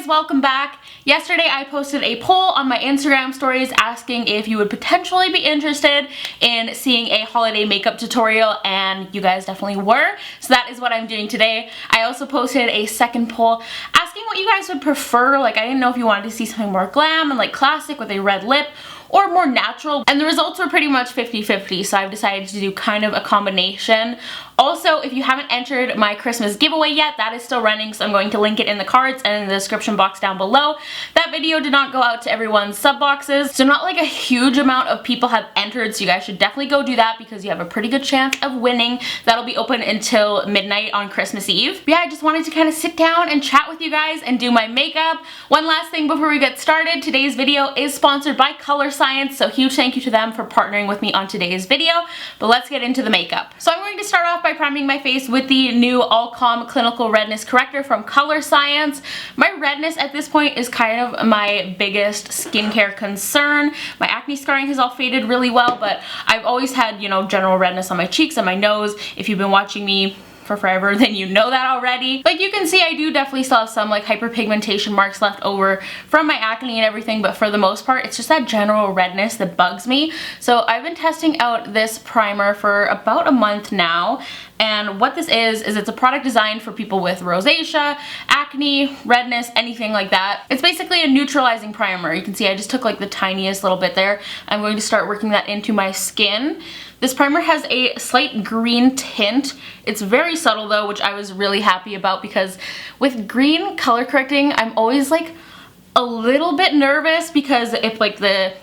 guys, welcome back. Yesterday I posted a poll on my Instagram stories asking if you would potentially be interested in seeing a holiday makeup tutorial, and you guys definitely were, so that is what I'm doing today. I also posted a second poll asking what you guys would prefer. Like, I didn't know if you wanted to see something more glam and like classic with a red lip, or more natural, and the results were pretty much 50-50, so I've decided to do kind of a combination. Also, if you haven't entered my Christmas giveaway yet, that is still running, so I'm going to link it in the cards and in the description box down below. That video did not go out to everyone's sub boxes, so not like a huge amount of people have entered, so you guys should definitely go do that because you have a pretty good chance of winning. That'll be open until midnight on Christmas Eve. But yeah, I just wanted to kind of sit down and chat with you guys and do my makeup. One last thing before we get started, today's video is sponsored by Color Science, so huge thank you to them for partnering with me on today's video. But let's get into the makeup. So I'm going to start off by priming my face with the new ALLCALM Clinical Redness Corrector from Color Science. My redness at this point is kind of my biggest skincare concern. My acne scarring has all faded really well, but I've always had, you know, general redness on my cheeks and my nose. If you've been watching me for forever, then you know that already. Like, you can see I do definitely still have some like hyperpigmentation marks left over from my acne and everything, but for the most part it's just that general redness that bugs me. So I've been testing out this primer for about a month now, and what this is it's a product designed for people with rosacea, acne, redness, anything like that. It's basically a neutralizing primer. You can see I just took like the tiniest little bit there. I'm going to start working that into my skin. This primer has a slight green tint. It's very subtle though, which I was really happy about, because with green color correcting, I'm always like a little bit nervous because if like the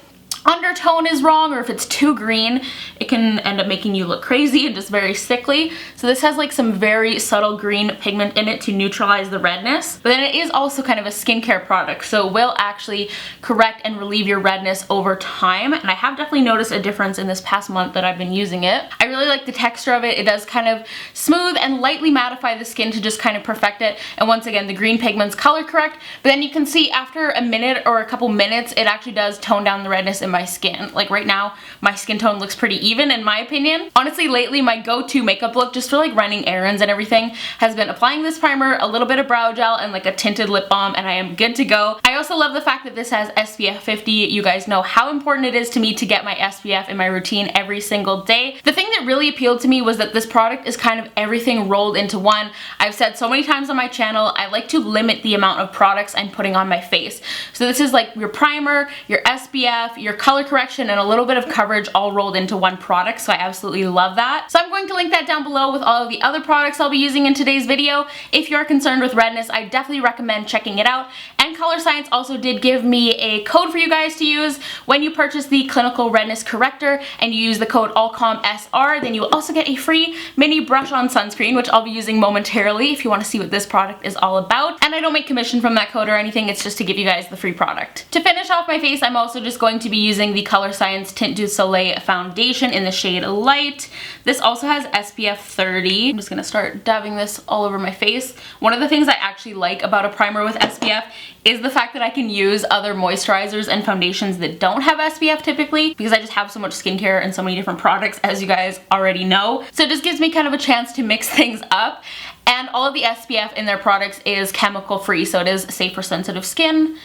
undertone is wrong or if it's too green, it can end up making you look crazy and just very sickly. So this has like some very subtle green pigment in it to neutralize the redness. But then it is also kind of a skincare product, so it will actually correct and relieve your redness over time. And I have definitely noticed a difference in this past month that I've been using it. I really like the texture of it. It does kind of smooth and lightly mattify the skin to just kind of perfect it. And once again, the green pigments color correct, but then you can see after a minute or a couple minutes, it actually does tone down the redness in my skin. Like right now, my skin tone looks pretty even in my opinion. Honestly, lately my go-to makeup look just for like running errands and everything has been applying this primer, a little bit of brow gel, and like a tinted lip balm, and I am good to go. I also love the fact that this has SPF 50. You guys know how important it is to me to get my SPF in my routine every single day. The thing that really appealed to me was that this product is kind of everything rolled into one. I've said so many times on my channel, I like to limit the amount of products I'm putting on my face. So this is like your primer, your SPF, your color correction, and a little bit of coverage all rolled into one product, so I absolutely love that. So I'm going to link that down below with all of the other products I'll be using in today's video. If you're concerned with redness, I definitely recommend checking it out. And Color Science also did give me a code for you guys to use. When you purchase the Clinical Redness Corrector and you use the code ALLCALMSR, then you will also get a free Mini Brush-On Sunscreen, which I'll be using momentarily if you want to see what this product is all about. And I don't make commission from that code or anything, it's just to give you guys the free product. To finish off my face, I'm also just going to be using the Color Science Tint du Soleil foundation in the shade Light. This also has SPF 30. I'm just gonna start dabbing this all over my face. One of the things I actually like about a primer with SPF is the fact that I can use other moisturizers and foundations that don't have SPF typically, because I just have so much skincare and so many different products, as you guys already know. So it just gives me kind of a chance to mix things up. And all of the SPF in their products is chemical free, so it is safe for sensitive skin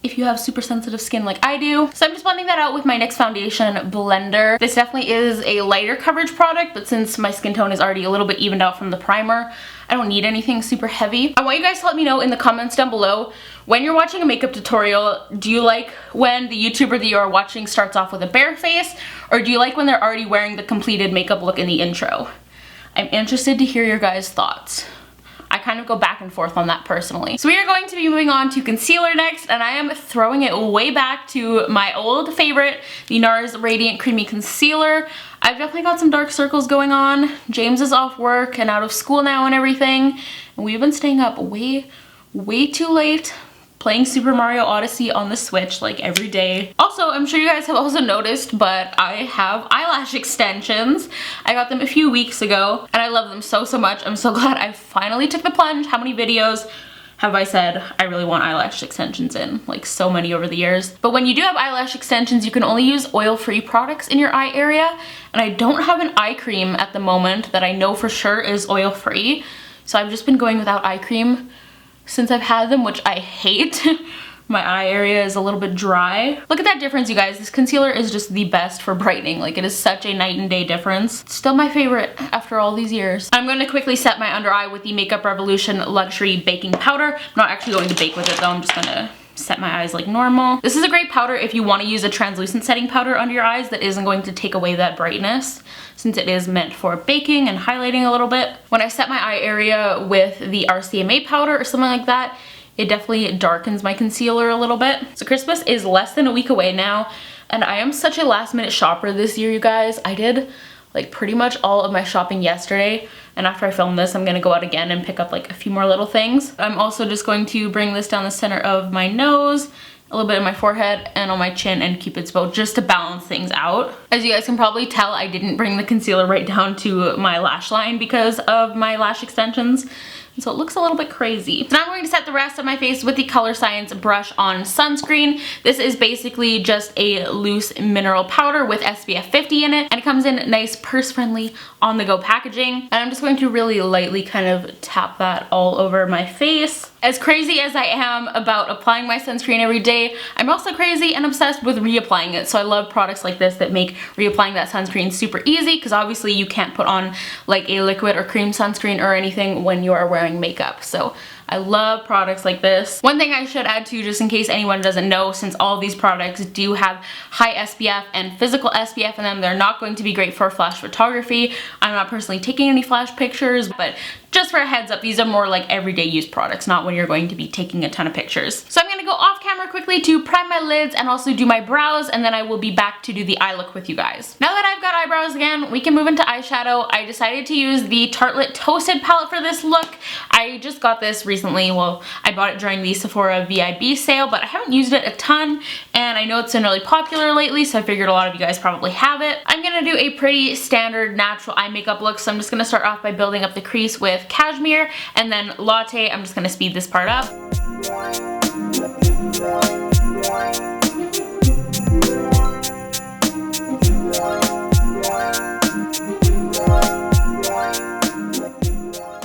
if you have super sensitive skin like I do. So I'm just blending that out with my NYX foundation blender. This definitely is a lighter coverage product, but since my skin tone is already a little bit evened out from the primer, I don't need anything super heavy. I want you guys to let me know in the comments down below, when you're watching a makeup tutorial, do you like when the YouTuber that you are watching starts off with a bare face, or do you like when they're already wearing the completed makeup look in the intro? I'm interested to hear your guys' thoughts. I kind of go back and forth on that personally. So we are going to be moving on to concealer next, and I am throwing it way back to my old favorite, the NARS Radiant Creamy Concealer. I've definitely got some dark circles going on. James is off work and out of school now and everything, and we've been staying up way too late playing Super Mario Odyssey on the Switch like every day. Also, I'm sure you guys have also noticed, but I have eyelash extensions. I got them a few weeks ago and I love them so much. I'm so glad I finally took the plunge. How many videos have I said I really want eyelash extensions in? Like, so many over the years. But when you do have eyelash extensions, you can only use oil-free products in your eye area, and I don't have an eye cream at the moment that I know for sure is oil-free, so I've just been going without eye cream since I've had them, which I hate. My eye area is a little bit dry. Look at that difference, you guys. This concealer is just the best for brightening. Like, it is such a night and day difference. It's still my favorite after all these years. I'm going to quickly set my under eye with the Makeup Revolution Luxury Baking Powder. I'm not actually going to bake with it though. I'm just going to set my eyes like normal. This is a great powder if you want to use a translucent setting powder under your eyes that isn't going to take away that brightness, since it is meant for baking and highlighting a little bit. When I set my eye area with the RCMA powder or something like that, it definitely darkens my concealer a little bit. So Christmas is less than a week away now, and I am such a last minute shopper this year, you guys. I did like pretty much all of my shopping yesterday, and after I film this, I'm gonna go out again and pick up like a few more little things. I'm also just going to bring this down the center of my nose, a little bit of my forehead, and on my chin and Cupid's bow, just to balance things out. As you guys can probably tell, I didn't bring the concealer right down to my lash line because of my lash extensions. So it looks a little bit crazy. So now I'm going to set the rest of my face with the Color Science Brush-On Sunscreen. This is basically just a loose mineral powder with SPF 50 in it, and it comes in nice purse-friendly on-the-go packaging. And I'm just going to really lightly kind of tap that all over my face. As crazy as I am about applying my sunscreen every day, I'm also crazy and obsessed with reapplying it. So I love products like this that make reapplying that sunscreen super easy, because obviously you can't put on like a liquid or cream sunscreen or anything when you are wearing makeup. So I love products like this. One thing I should add too, just in case anyone doesn't know, since all of these products do have high SPF and physical SPF in them, they're not going to be great for flash photography. I'm not personally taking any flash pictures, but just for a heads up, these are more like everyday use products, not when you're going to be taking a ton of pictures. So I'm gonna go off camera quickly to prime my lids and also do my brows, and then I will be back to do the eye look with you guys. Now that I've got eyebrows again, we can move into eyeshadow. I decided to use the Tartelette Toasted palette for this look. I just got this recently. Well, I bought it during the Sephora VIB sale, but I haven't used it a ton, and I know it's been really popular lately, so I figured a lot of you guys probably have it. I'm gonna do a pretty standard natural eye makeup look, so I'm just gonna start off by building up the crease with Cashmere, and then Latte. I'm just gonna speed this part up.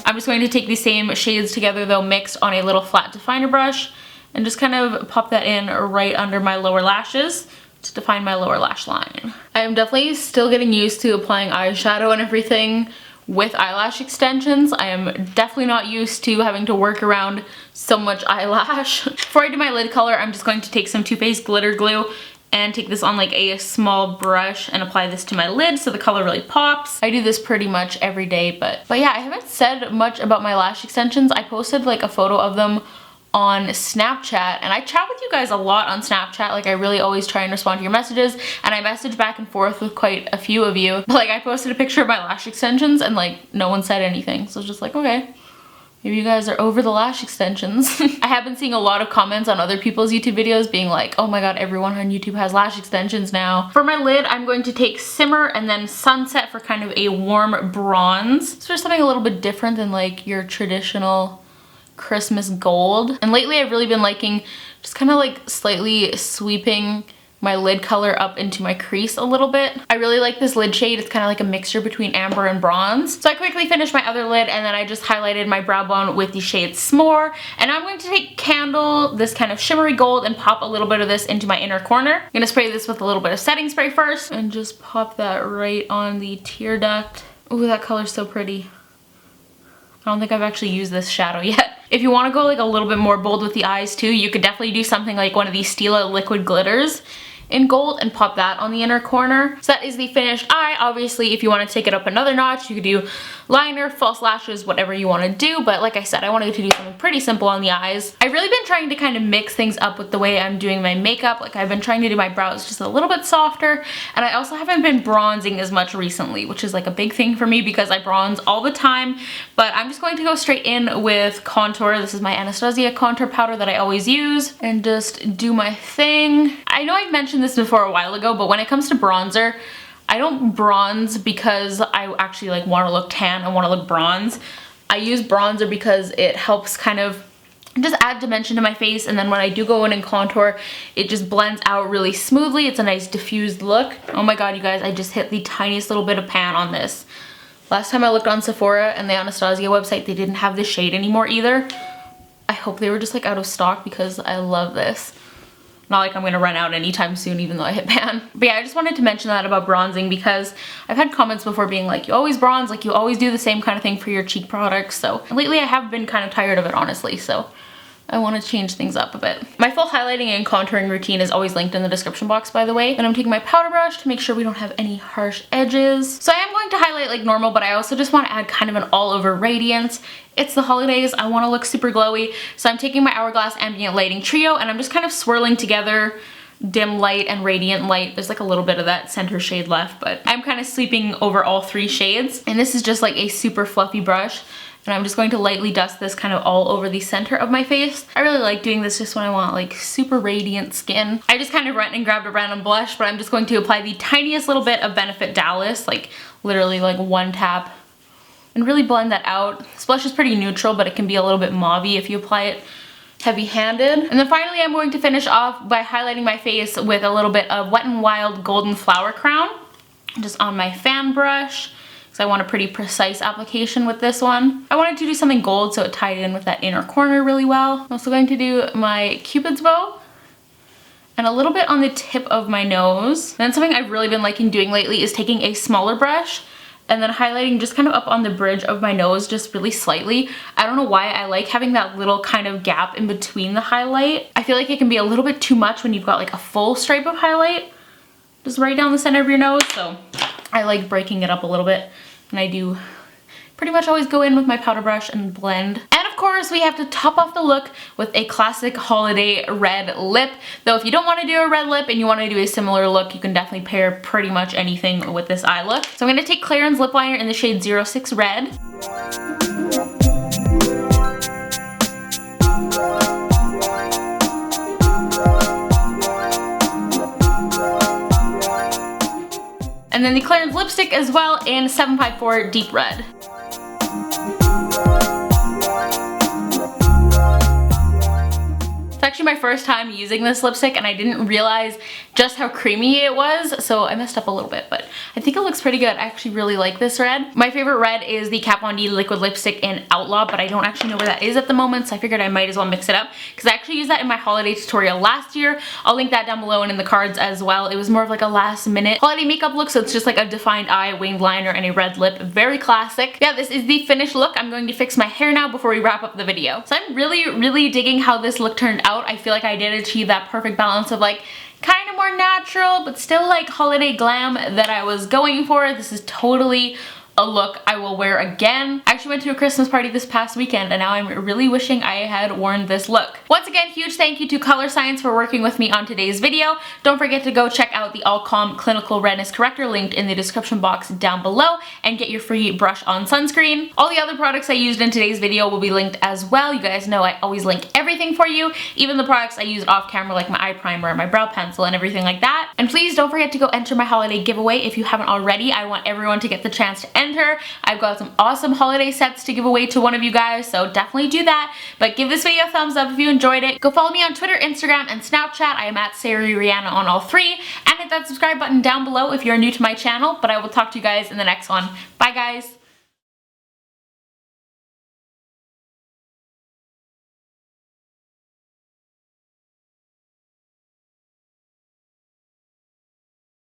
I'm just going to take these same shades together though, mixed on a little flat definer brush, and just kind of pop that in right under my lower lashes to define my lower lash line. I am definitely still getting used to applying eyeshadow and everything with eyelash extensions. I am definitely not used to having to work around so much eyelash. Before I do my lid color, I'm just going to take some Too Faced glitter glue and take this on like a small brush and apply this to my lid so the color really pops. I do this pretty much every day, but yeah, I haven't said much about my lash extensions. I posted like a photo of them on Snapchat, and I chat with you guys a lot on Snapchat. Like, I really always try and respond to your messages, and I message back and forth with quite a few of you. But like, I posted a picture of my lash extensions and like no one said anything, so it's just like, okay, maybe you guys are over the lash extensions. I have been seeing a lot of comments on other people's YouTube videos being like, oh my god, everyone on YouTube has lash extensions now. For my lid, I'm going to take Simmer and then Sunset for kind of a warm bronze. So just something a little bit different than like your traditional Christmas gold. And lately I've really been liking just kind of like slightly sweeping my lid color up into my crease a little bit. I really like this lid shade. It's kind of like a mixture between amber and bronze. So I quickly finished my other lid, and then I just highlighted my brow bone with the shade S'more. And now I'm going to take Candle, this kind of shimmery gold, and pop a little bit of this into my inner corner. I'm gonna spray this with a little bit of setting spray first and just pop that right on the tear duct. Ooh, that color's so pretty. I don't think I've actually used this shadow yet. If you want to go like a little bit more bold with the eyes too, you could definitely do something like one of these Stila liquid glitters in gold and pop that on the inner corner. So that is the finished eye. Obviously, if you want to take it up another notch, you could do liner, false lashes, whatever you want to do. But like I said, I wanted to do something pretty simple on the eyes. I've really been trying to kind of mix things up with the way I'm doing my makeup. Like, I've been trying to do my brows just a little bit softer, and I also haven't been bronzing as much recently, which is like a big thing for me because I bronze all the time. But I'm just going to go straight in with contour. This is my Anastasia contour powder that I always use, and just do my thing. I know I've mentioned this before a while ago, but when it comes to bronzer, I don't bronze because I actually like want to look tan. I want to look bronze. I use bronzer because it helps kind of just add dimension to my face, and then when I do go in and contour, it just blends out really smoothly. It's a nice diffused look. Oh my god, you guys, I just hit the tiniest little bit of pan on this. Last time I looked on Sephora and the Anastasia website, they didn't have this shade anymore either. I hope they were just like out of stock because I love this. Not like I'm gonna run out anytime soon even though I hit pan. But yeah, I just wanted to mention that about bronzing because I've had comments before being like, you always bronze, like you always do the same kind of thing for your cheek products. So lately I have been kind of tired of it, honestly, so I want to change things up a bit. My full highlighting and contouring routine is always linked in the description box, by the way. And I'm taking my powder brush to make sure we don't have any harsh edges. So I am going to highlight like normal, but I also just want to add kind of an all-over radiance. It's the holidays, I want to look super glowy. So I'm taking my Hourglass Ambient Lighting Trio and I'm just kind of swirling together dim light and radiant light. There's like a little bit of that center shade left, but I'm kind of sweeping over all three shades. And this is just like a super fluffy brush. And I'm just going to lightly dust this kind of all over the center of my face. I really like doing this just when I want like super radiant skin. I just kind of went and grabbed a random blush, but I'm just going to apply the tiniest little bit of Benefit Dallas, like literally like one tap, and really blend that out. This blush is pretty neutral, but it can be a little bit mauvey if you apply it heavy-handed. And then finally I'm going to finish off by highlighting my face with a little bit of Wet n Wild Golden Flower Crown, just on my fan brush. So I want a pretty precise application with this one. I wanted to do something gold so it tied in with that inner corner really well. I'm also going to do my Cupid's bow and a little bit on the tip of my nose. And then something I've really been liking doing lately is taking a smaller brush and then highlighting just kind of up on the bridge of my nose just really slightly. I don't know why I like having that little kind of gap in between the highlight. I feel like it can be a little bit too much when you've got like a full stripe of highlight just right down the center of your nose, so I like breaking it up a little bit, and I do pretty much always go in with my powder brush and blend. And of course we have to top off the look with a classic holiday red lip. Though if you don't want to do a red lip and you want to do a similar look, you can definitely pair pretty much anything with this eye look. So I'm going to take Clarins lip liner in the shade 06 Red. And then the Clarins lipstick as well in 754 Deep Red. It's actually my first time using this lipstick and I didn't realize just how creamy it was, so I messed up a little bit, but I think it looks pretty good. I actually really like this red. My favorite red is the Kat Von D liquid lipstick in Outlaw, but I don't actually know where that is at the moment, so I figured I might as well mix it up because I actually used that in my holiday tutorial last year. I'll link that down below and in the cards as well. It was more of like a last minute holiday makeup look, so it's just like a defined eye, winged liner, and a red lip. Very classic. Yeah, this is the finished look. I'm going to fix my hair now before we wrap up the video. So I'm really digging how this look turned out. I feel like I did achieve that perfect balance of like kind of more natural but still like holiday glam that I was going for. This is totally a look I will wear again. I actually went to a Christmas party this past weekend and now I'm really wishing I had worn this look. Once again, huge thank you to Color Science for working with me on today's video. Don't forget to go check out the ALLCALM Clinical Redness Corrector linked in the description box down below and get your free brush-on sunscreen. All the other products I used in today's video will be linked as well. You guys know I always link everything for you, even the products I used off camera like my eye primer, my brow pencil, and everything like that. And please don't forget to go enter my holiday giveaway if you haven't already. I want everyone to get the chance to enter. I've got some awesome holiday sets to give away to one of you guys, so definitely do that. But give this video a thumbs up if you enjoyed it. Go follow me on Twitter, Instagram, and Snapchat. I am at Sari Rihanna on all three. And hit that subscribe button down below if you're new to my channel. But I will talk to you guys in the next one. Bye guys!